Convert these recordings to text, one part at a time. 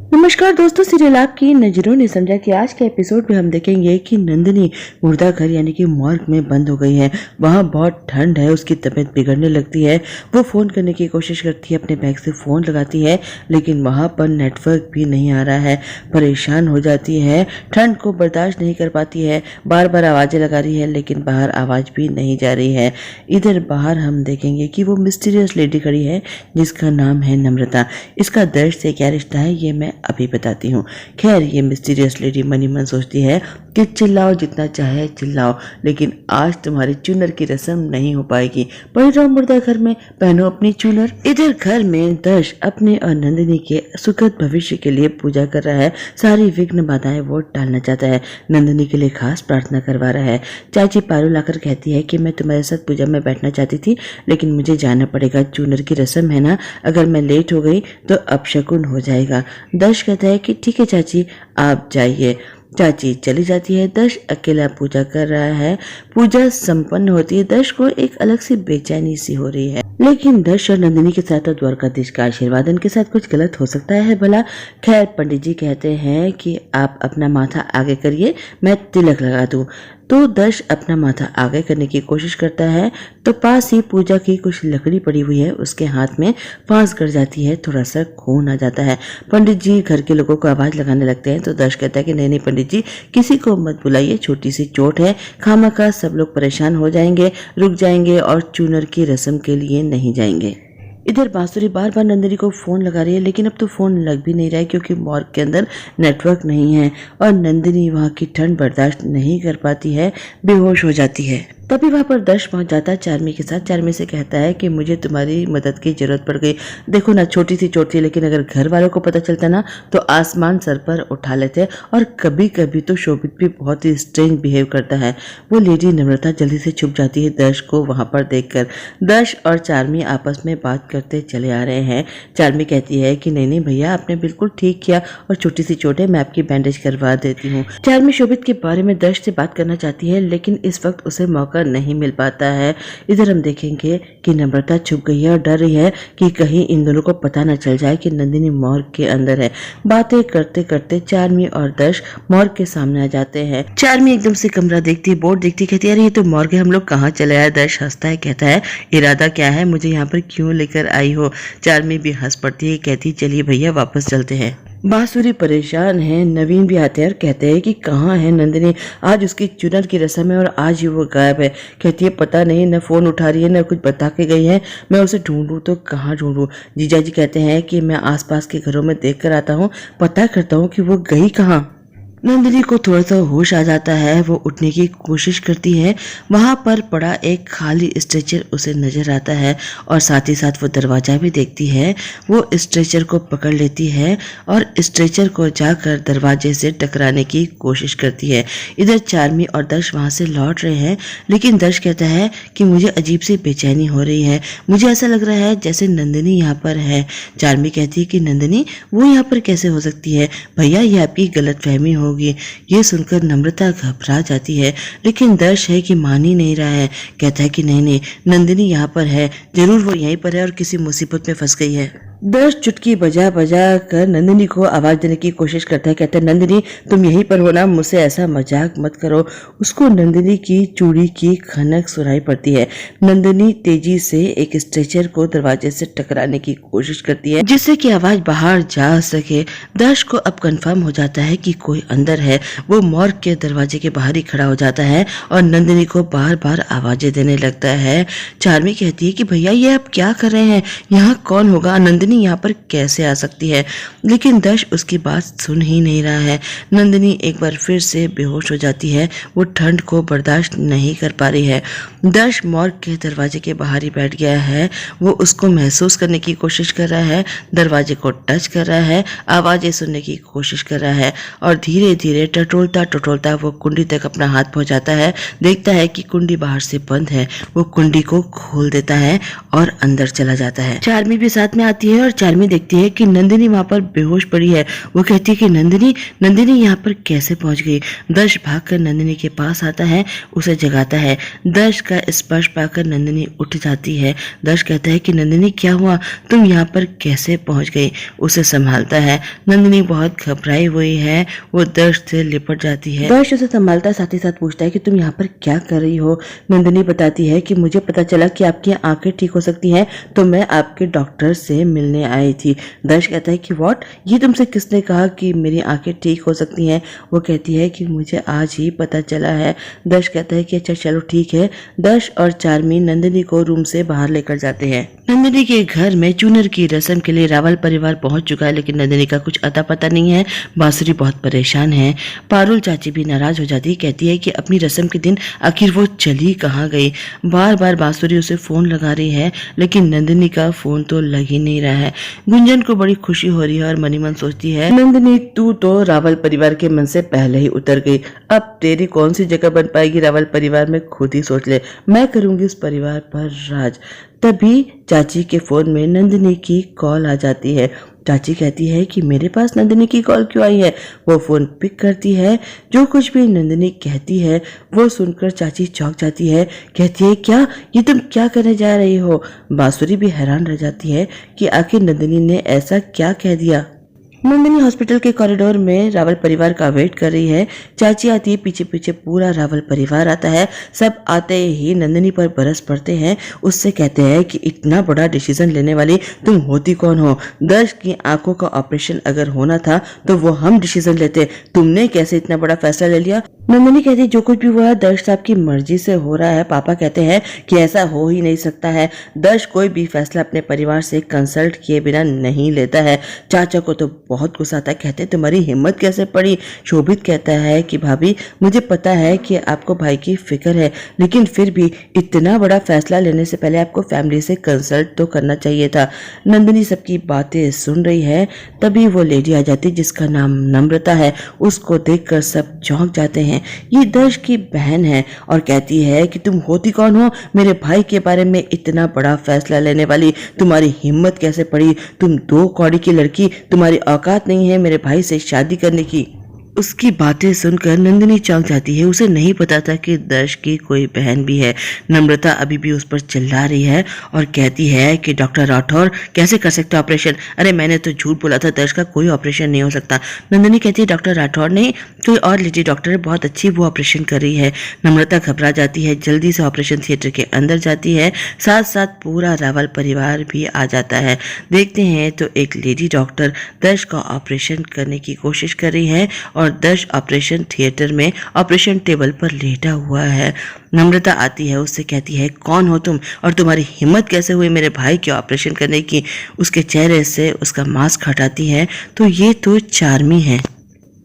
नमस्कार दोस्तों, सीरियल आपकी नजरों ने समझा कि आज के एपिसोड में हम देखेंगे कि नंदिनी मुर्दा घर यानी कि मॉर्ग में बंद हो गई है। वहाँ बहुत ठंड है, उसकी तबीयत बिगड़ने लगती है। वो फोन करने की कोशिश करती है, अपने बैग से फोन लगाती है, लेकिन वहाँ पर नेटवर्क भी नहीं आ रहा है। परेशान हो जाती है, ठंड को बर्दाश्त नहीं कर पाती है, बार बार आवाजें लगा रही है लेकिन बाहर आवाज भी नहीं जा रही है। इधर बाहर हम देखेंगे कि वो मिस्टीरियस लेडी खड़ी है जिसका नाम है नम्रता। इसका दर्श से क्या रिश्ता है ये मैं अभी बताती हूँ। खैर, ये मिस्टीरियस लेडी मनी मन सोचती है कि चिल्लाओ जितना चाहे चिल्लाओ, लेकिन आज तुम्हारी चूनर की रस्म नहीं हो पाएगी। पढ़ रहो मुर्दा घर में, पहनो अपनी चूनर। इधर घर में दर्श अपने और नंदिनी के सुखद भविष्य के लिए पूजा कर रहा है। सारी विघ्न बाधाएं वो टालना चाहता है। नंदिनी के लिए खास प्रार्थना करवा रहा है। चाची पारू लाकर कहती है कि मैं तुम्हारे साथ पूजा में बैठना चाहती थी, लेकिन मुझे जाना पड़ेगा, चूनर की रस्म है ना, अगर मैं लेट हो गई तो अपशकुन हो जाएगा। दर्श कहता है कि ठीक है चाची, आप जाइए। चाची चली जाती है। दर्श अकेला पूजा कर रहा है। पूजा संपन्न होती है। दर्श को एक अलग सी बेचैनी सी हो रही है, लेकिन दर्श और नंदिनी के साथ द्वारकाधीश का आशीर्वाद इनके साथ कुछ गलत हो सकता है भला। खैर, पंडित जी कहते हैं कि आप अपना माथा आगे करिए, मैं तिलक लगा दूं। तो दर्श अपना माथा आगे करने की कोशिश करता है तो पास ही पूजा की कुछ लकड़ी पड़ी हुई है, उसके हाथ में फांस गड़ जाती है, थोड़ा सा खून आ जाता है। पंडित जी घर के लोगों को आवाज लगाने लगते हैं तो दर्श कहता है कि नहीं नहीं पंडित जी, किसी को मत बुलाइए, छोटी सी चोट है, खामखा सब लोग परेशान हो जाएंगे, रुक जाएंगे और चूनर की रस्म के लिए नहीं जाएंगे। इधर बांसुरी बार बार नंदिनी को फोन लगा रही है, लेकिन अब तो फोन लग भी नहीं रहा है क्योंकि मॉर्ग के अंदर नेटवर्क नहीं है और नंदिनी वहां की ठंड बर्दाश्त नहीं कर पाती है, बेहोश हो जाती है। तभी वहां पर दर्श पहुंच जाता है चार्मी के साथ। चार्मी से कहता है कि मुझे तुम्हारी मदद की जरूरत पड़ गई। देखो ना, छोटी सी चोट थी, लेकिन अगर घर वालों को पता चलता ना तो आसमान सर पर उठा लेते। और कभी कभी तो शोभित भी बहुत ही स्ट्रेंज बिहेव करता है। वो लेडी नम्रता जल्दी से छुप जाती है दर्श को वहां पर देखकर। दर्श और चार्मी आपस में बात करते चले आ रहे हैं। चार्मी कहती है कि नहीं नहीं भैया, आपने बिल्कुल ठीक किया और छोटी सी चोट है, मैं आपकी बैंडेज करवा देती हूँ। चार्मी शोभित के बारे में दर्श से बात करना चाहती है, लेकिन इस वक्त उसे मौका नहीं मिल पाता है। इधर हम देखेंगे कि नम्रता छुप गई है और डर रही है कि कहीं इन दोनों को पता न चल जाए कि नंदिनी मॉर्ग के अंदर है। बातें करते करते चार्मी और दर्श मॉर्ग के सामने आ जाते हैं। चार्मी एकदम से कमरा देखती, बोर्ड देखती, कहती है अरे ये तो मॉर्ग है, हम लोग कहाँ चले आए। दर्श हंसता है, कहता है इरादा क्या है, मुझे यहाँ पर क्यों लेकर आई हो। चार्मी भी हंस पड़ती है, कहती चलिए भैया वापस चलते हैं। बांसुरी परेशान है। नवीन भी आते हैं और कहते हैं कि कहाँ है नंदिनी, आज उसकी चुनर की रस्म है और आज ही वो गायब है। कहती है पता नहीं, न फोन उठा रही है न कुछ बता के गई है, मैं उसे ढूंढूं तो कहाँ ढूंढूं। जीजा जी कहते हैं कि मैं आसपास के घरों में देख कर आता हूँ, पता करता हूँ कि वो गई कहाँ। नंदिनी को थोड़ा सा होश आ जाता है, वो उठने की कोशिश करती है। वहां पर पड़ा एक खाली स्ट्रेचर उसे नजर आता है और साथ ही साथ वो दरवाजा भी देखती है। वो स्ट्रेचर को पकड़ लेती है और स्ट्रेचर को जाकर दरवाजे से टकराने की कोशिश करती है। इधर चार्मी और दर्श वहां से लौट रहे हैं, लेकिन दर्श कहता है कि मुझे अजीब सी बेचैनी हो रही है, मुझे ऐसा लग रहा है जैसे नंदिनी यहाँ पर है। चार्मी कहती है कि नंदिनी वो यहाँ पर कैसे हो सकती है, भैया ये आपकी गलतफहमी होगी। ये सुनकर नम्रता घबरा जाती है, लेकिन दर्श है कि मान ही नहीं रहा है। कहता है कि नहीं नहीं, नंदिनी यहाँ पर है, जरूर वो यहीं पर है और किसी मुसीबत में फंस गई है। दर्श चुटकी बजा बजा कर नंदिनी को आवाज देने की कोशिश करता है। कहता है नंदिनी तुम यहीं पर हो ना, मुझसे ऐसा मजाक मत करो। उसको नंदिनी की चूड़ी की खनक सुनाई पड़ती है। नंदिनी तेजी से एक स्ट्रेचर को दरवाजे से टकराने की कोशिश करती है जिससे कि आवाज बाहर जा सके। दर्श को अब कंफर्म हो जाता है कि कोई अंदर है। वो मॉर्ग के दरवाजे के बाहर ही खड़ा हो जाता है और नंदिनी को बार बार आवाजें देने लगता है। चार्मी कहती है कि भैया ये आप क्या कर रहे हैं, यहाँ कौन होगा, नंदिनी यहाँ पर कैसे आ सकती है। लेकिन दर्श उसकी बात सुन ही नहीं रहा है। नंदिनी एक बार फिर से बेहोश हो जाती है, वो ठंड को बर्दाश्त नहीं कर पा रही है। दर्श मॉर्ग के दरवाजे के बाहर ही बैठ गया है। वो उसको महसूस करने की कोशिश कर रहा है, दरवाजे को टच कर रहा है, आवाजें सुनने की कोशिश कर रहा है और धीरे धीरे टटोलता टटोलता वो कुंडी तक अपना हाथ पहुंचाता है। देखता है कि कुंडी बाहर से बंद है। वो कुंडी को खोल देता है और अंदर चला जाता है। चार्मी भी साथ में आती है है और चार्मी देखती है कि नंदिनी वहाँ पर बेहोश पड़ी है। वो कहती है कि नंदिनी यहाँ पर कैसे पहुँच गई। दर्श भागकर नंदिनी के पास आता है, उसे जगाता है। दर्श का स्पर्श पाकर नंदिनी उठ जाती है। दर्श कहता है कि नंदिनी क्या हुआ, तुम यहाँ पर कैसे पहुँच गई। उसे संभालता है। नंदिनी बहुत घबराई हुई है, वो दर्श से लिपट जाती है। दर्श उसे संभालता साथ ही साथ पूछता है कि तुम यहाँ पर क्या कर रही हो। नंदिनी बताती है कि मुझे पता चला कि आपकी आंखें ठीक हो सकती हैं, तो मैं आपके डॉक्टर से मिलने आई थी। दर्श कहता है कि व्हाट, ये तुमसे किसने कहा कि मेरी आंखें ठीक हो सकती हैं। वो कहती है कि मुझे आज ही पता चला है। दर्श कहता है कि अच्छा चलो ठीक है। दर्श और चार्मी नंदिनी को रूम से बाहर लेकर जाते हैं। नंदिनी के घर में चूनर की रस्म के लिए रावल परिवार पहुंच चुका है, लेकिन नंदिनी का कुछ अता पता नहीं है। बांसुरी बहुत परेशान है। पारुल चाची भी नाराज हो जाती है, कहती है कि अपनी रस्म के दिन आखिर वो चली कहाँ गई। बार बार बांसुरी उसे फोन लगा रही है, लेकिन नंदिनी का फोन तो लग ही नहीं रहा है। गुंजन को बड़ी खुशी हो रही है और मनी मन सोचती है, नंदिनी तू तो रावल परिवार के मन से पहले ही उतर गई, अब तेरी कौन सी जगह बन पाएगी रावल परिवार में, खुद ही सोच ले, मैं करूंगी उस परिवार पर राज। तभी चाची के फोन में नंदिनी की कॉल आ जाती है। चाची कहती है कि मेरे पास नंदिनी की कॉल क्यों आई है। वो फोन पिक करती है। जो कुछ भी नंदिनी कहती है वो सुनकर चाची चौंक जाती है। कहती है क्या, ये तुम क्या करने जा रही हो। बांसुरी भी हैरान रह जाती है कि आखिर नंदिनी ने ऐसा क्या कह दिया। नंदिनी हॉस्पिटल के कॉरिडोर में रावल परिवार का वेट कर रही है। चाची आती है, पीछे पीछे पूरा रावल परिवार आता है। सब आते ही नंदिनी पर बरस पड़ते हैं। उससे कहते हैं कि इतना बड़ा डिसीजन लेने वाली तुम होती कौन हो। दर्श की आंखों का ऑपरेशन अगर होना था तो वो हम डिसीजन लेते, तुमने कैसे इतना बड़ा फैसला ले लिया। नंदिनी कहती है जो कुछ भी हुआ दर्श साहब की मर्जी से हो रहा है। पापा कहते हैं कि ऐसा हो ही नहीं सकता है। दर्श कोई भी फैसला अपने परिवार से कंसल्ट किए बिना नहीं लेता है। चाचा को तो बहुत गुस्सा आता है, कहते हैं तुम्हारी हिम्मत कैसे पड़ी। शोभित कहता है कि भाभी मुझे पता है कि आपको भाई की फिक्र है, लेकिन फिर भी इतना बड़ा फैसला लेने से पहले आपको फैमिली से कंसल्ट तो करना चाहिए था। नंदिनी सबकी बातें सुन रही है। तभी वो लेडी आ जाती जिसका नाम नम्रता है। उसको देखकर सब चौंक जाते हैं। ये दर्श की बहन है और कहती है कि तुम होती कौन हो मेरे भाई के बारे में इतना बड़ा फैसला लेने वाली, तुम्हारी हिम्मत कैसे पड़ी। तुम 2 कौड़ी की लड़की, तुम्हारी औकात नहीं है मेरे भाई से शादी करने की। उसकी बातें सुनकर नंदिनी चौंक जाती है। उसे नहीं पता था कि दर्श की कोई बहन भी है। नम्रता अभी भी उस पर चिल्ला रही है और कहती है कि डॉक्टर राठौर कैसे कर सकते ऑपरेशन। अरे मैंने तो झूठ बोला था, दर्श का कोई ऑपरेशन नहीं हो सकता। नंदिनी कहती है डॉक्टर राठौर नहीं, कोई और लेडी डॉक्टर है, बहुत अच्छी वो ऑपरेशन कर रही है। नम्रता घबरा जाती है, जल्दी से ऑपरेशन थिएटर के अंदर जाती है। साथ साथ पूरा रावल परिवार भी आ जाता है। देखते हैं तो एक लेडी डॉक्टर दर्श का ऑपरेशन करने की कोशिश कर रही है और दर्श ऑपरेशन थिएटर में ऑपरेशन टेबल पर लेटा हुआ है। नम्रता आती है, उससे कहती है कौन हो तुम और तुम्हारी हिम्मत कैसे हुई मेरे भाई के ऑपरेशन करने की। उसके चेहरे से उसका मास्क हटाती है तो ये तो चार्मी है।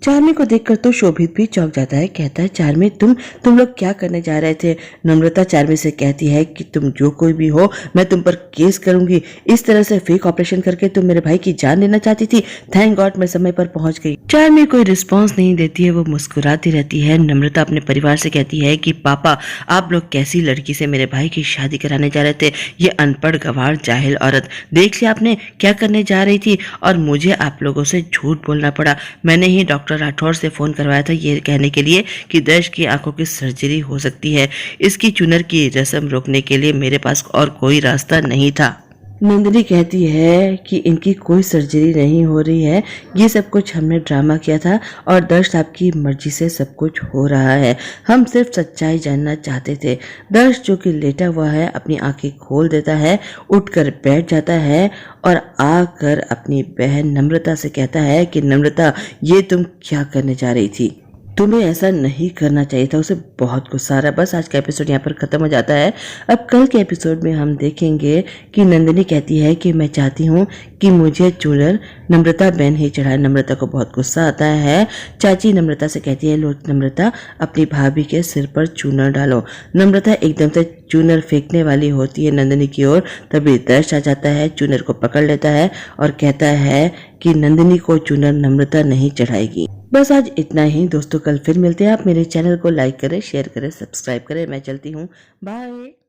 चार्मी को देखकर तो शोभित भी चौंक जाता है। कहता है चार्मी तुम लोग क्या करने जा रहे थे। नम्रता चार्मी से कहती है कि तुम जो कोई भी हो मैं तुम पर केस करूंगी। इस तरह से फेक ऑपरेशन करके तुम मेरे भाई की जान लेना चाहती थी। थैंक गॉड मैं समय पर पहुंच गई। चार्मी कोई रिस्पॉन्स नहीं देती है, वो मुस्कुराती रहती है। नम्रता अपने परिवार से कहती है कि पापा आप लोग कैसी लड़की से मेरे भाई की शादी कराने जा रहे थे। ये अनपढ़ गंवार जाहिल औरत, देख लिया आपने क्या करने जा रही थी और मुझे आप लोगों से झूठ बोलना पड़ा। मैंने ही डॉक्टर राठौर से फोन करवाया था ये कहने के लिए कि दर्श की आंखों की सर्जरी हो सकती है। इसकी चुनर की रस्म रोकने के लिए मेरे पास और कोई रास्ता नहीं था। नंदिनी कहती है कि इनकी कोई सर्जरी नहीं हो रही है, ये सब कुछ हमने ड्रामा किया था और दर्श साहब की मर्जी से सब कुछ हो रहा है। हम सिर्फ सच्चाई जानना चाहते थे। दर्श जो कि लेटा हुआ है अपनी आंखें खोल देता है, उठकर बैठ जाता है और आकर अपनी बहन नम्रता से कहता है कि नम्रता ये तुम क्या करने जा रही थी, तुम्हें ऐसा नहीं करना चाहिए था। उसे बहुत गुस्सा आ रहा है। बस आज का एपिसोड यहाँ पर खत्म हो जाता है। अब कल के एपिसोड में हम देखेंगे कि नंदिनी कहती है कि मैं चाहती हूँ कि मुझे चूनर नम्रता बहन ही चढ़ाए। नम्रता को बहुत गुस्सा आता है। चाची नम्रता से कहती है लो नम्रता अपनी भाभी के सिर पर चूनर डालो। नम्रता एकदम से चूनर फेंकने वाली होती है नंदिनी की ओर, तभी दर्श आ जाता है, चूनर को पकड़ लेता है और कहता है कि नंदिनी को चूनर नम्रता नहीं चढ़ाएगी। बस आज इतना ही दोस्तों, कल फिर मिलते हैं। आप मेरे चैनल को लाइक करें, शेयर करें, सब्सक्राइब करें। मैं चलती हूँ, बाय।